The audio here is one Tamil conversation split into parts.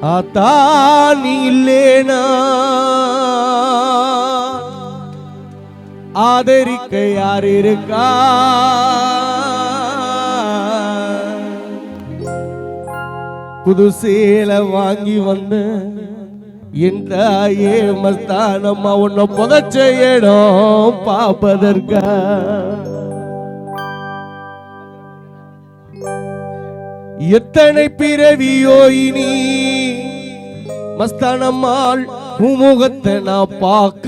ஆத்தா நீ இல்லேனா ஆதரிக்க யார் இருக்கா? புது சேலை வாங்கி வந்த என் தாயே மஸ்தானம்மா உன்னை புதைச்ச இடம் பாப்பதற்கா? எத்தனை பிறவியோ இனி மஸ்தானம்மாள் முகத்தை நான் பார்க்க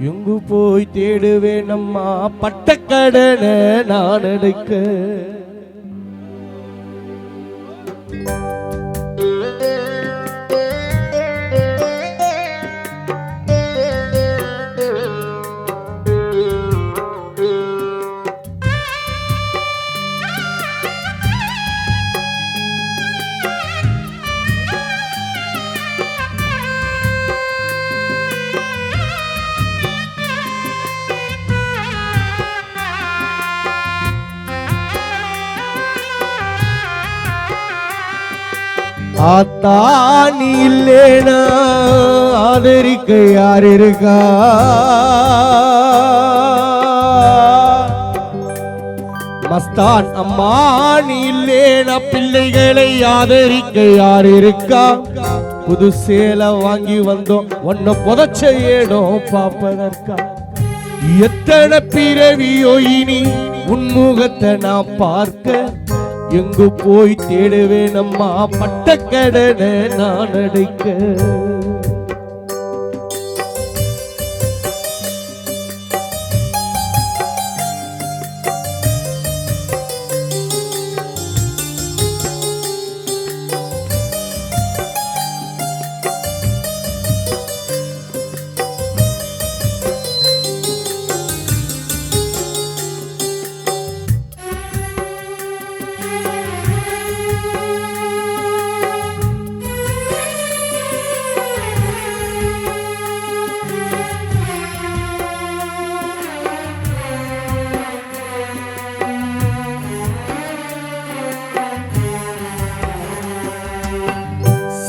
எங்கு போய் தேடுவேன் அம்மா பட்டக்கடனை நான் எடுக்க. ஆத்தா நீ இல்லேனா ஆதரிக்க யார் இருக்கா? மஸ்தான் அம்மா நீ இல்லேனா பிள்ளைகளை ஆதரிக்க யார் இருக்கா? புது சேலை வாங்கி வந்தோம் உன்னை புதைச்ச இடம் பாப்பதற்கா? எத்தனை பிறவியோ இனி உன்முகத்தை நான் பார்க்க எங்கு போய் தேடுவேன் அம்மா பட்டக்கடனை நான் அடைக்க.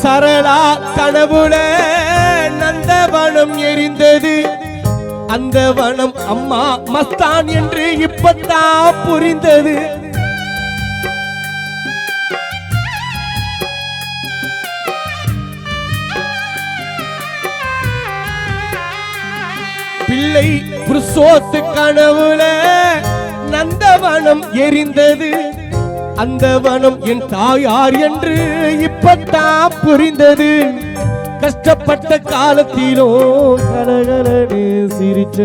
சரளா கனவுல நந்தவனம் எரிந்தது. அந்த வனம் அம்மா மஸ்தான் என்று இப்பத்தான் புரிந்தது. பிள்ளை புருஷோத்து கனவுல நந்தவனம் எரிந்தது. அந்த வனம் என் தாயார் என்று இப்பத்தான் புரிந்தது. கஷ்டப்பட்ட காலத்திலோ கலகலனே சிரிச்ச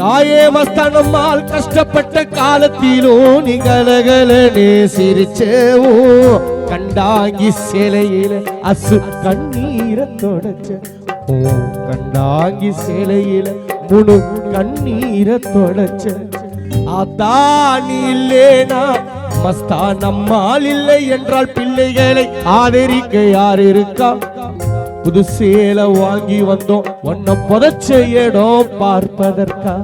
தாயே மஸ்தானம்மாள் கஷ்டப்பட்ட காலத்திலோ நீ கலகலனே சிரிச்சோ. கண்டாங்கி சேலையில அசு கண்ணீரை தொடச்ச கண்டாங்கி சேலையில முழு கண்ணீரை தொடச்ச. ஆத்தா நீ இல்லேனா மஸ்தான் அம்மாள் இல்லை என்றால் பிள்ளைகளை ஆதரிக்க யார் இருக்கா? புது சேலை வாங்கி வந்தோம் உன்னை புதைச்ச இடம் பார்ப்பதற்கா?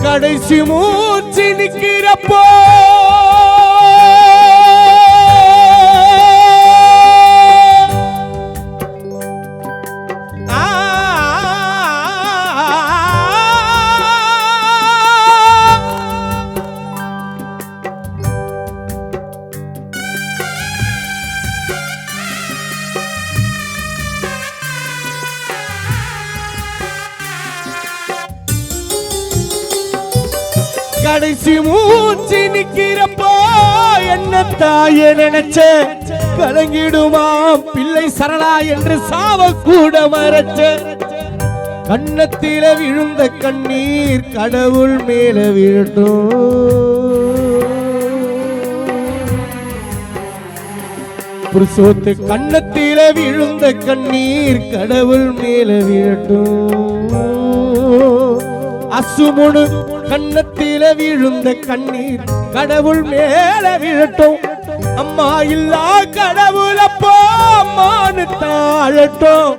கடைசி மூச்சு நிக்கிறப்போ கடைசி மூச்சு நிக்கிறப்போ என்ன தாயே நினைச்ச கலங்கிடுமா பிள்ளை சரளா என்று சாவ கூட மறைச்ச. கன்னத்தில விழுந்த கண்ணீர் கடவுள் மேல விழட்டும். புருஷோத்து கன்னத்தில விழுந்த கண்ணீர் கடவுள் மேல விழட்டும். அசுமுனு கன்னத்தில விழுந்த கண்ணீர் கடவுள் மேல விழட்டும். அம்மா இல்லா கடவுள் அப்போ அம்மானு தாழட்டும்.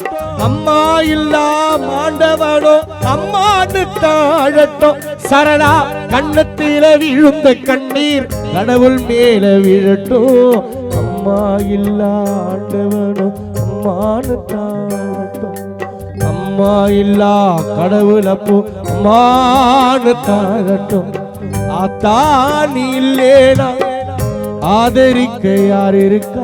அம்மா இல்லா மாண்டவனோ அம்மானு தாழட்டும். சரளா கன்னத்தில விழுந்த கண்ணீர் கடவுள் மேல விழட்டும். அம்மா இல்லா ஆண்டவனோ அம்மானு தாழட்டும். அம்மா இல்லா கடவுள் அப்போ அம்மானு தாழட்டும். ஆத்தா நீ இல்லேனா ஆதரிக்க யார் இருக்கா?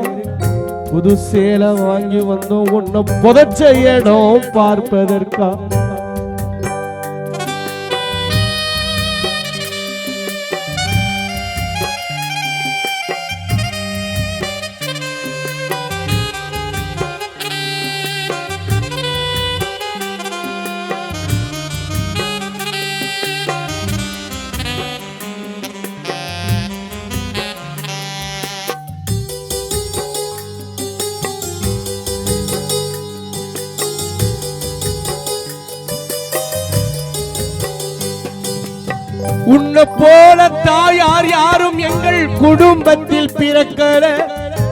புது சேலை வாங்கி வந்தோம் உன்னை புதைச்ச இடம் பார்ப்பதற்கா? உன்னை போல தாயார் யாரும் எங்கள் குடும்பத்தில் பிறக்கல.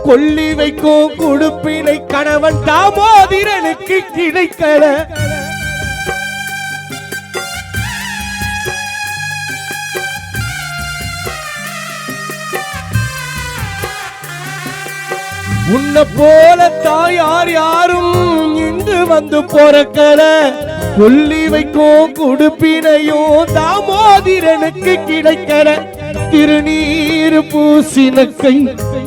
கொல்லி வைக்கும் குடுப்பினை கணவன் தாமோதிரனுக்கு கிடைக்கல. உன்னை போல தாயார் யாரும் இங்கு வந்து பிறக்கல. கொல்லி வைக்கும் குடுப்பினையும் தாமோதிரனுக்கு கிடைக்கல. திருநீர் பூசின கை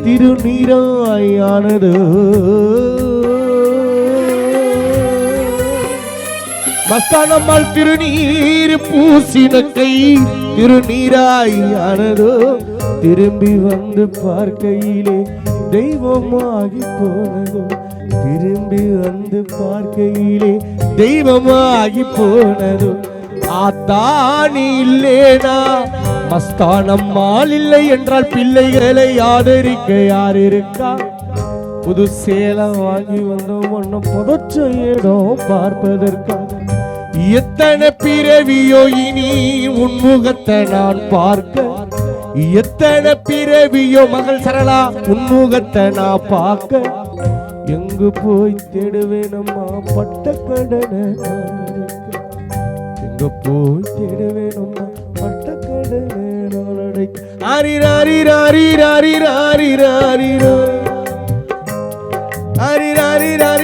திருநீராயானது. மஸ்தானம்மாள் திருநீர் பூசின கை திருநீராயானதோ. திரும்பி வந்து பார்க்கையிலே தெய்வமாகி போனதோ. திரும்பி வந்து பார்க்கையிலே தெய்வமாகி போனதோ. ஆத்தானி இல்லேனா மஸ்தானம்மாள் இல்லை என்றால் பிள்ளைகளை ஆதரிக்க யார் இருக்கா? புது சேலை வாங்கி வந்தோம் ஒன்னும் புதைச்ச இடம் பார்ப்பதற்கா? எத்தனை பிறவியோ இனி உன்முகத்தை நான் பார்க்க. எத்தனை பிறவியோ மகள் சரளா உன்முகத்தை நான் பார்க்க. எங்கு போய் தேடுவேனம்மா பட்ட கடனை? எங்க போய் தேடுவேனம்மா பட்ட கடனை? ஆரி ராரி ராரி ராரி ராரி ராரி ராரி ராரி ராரி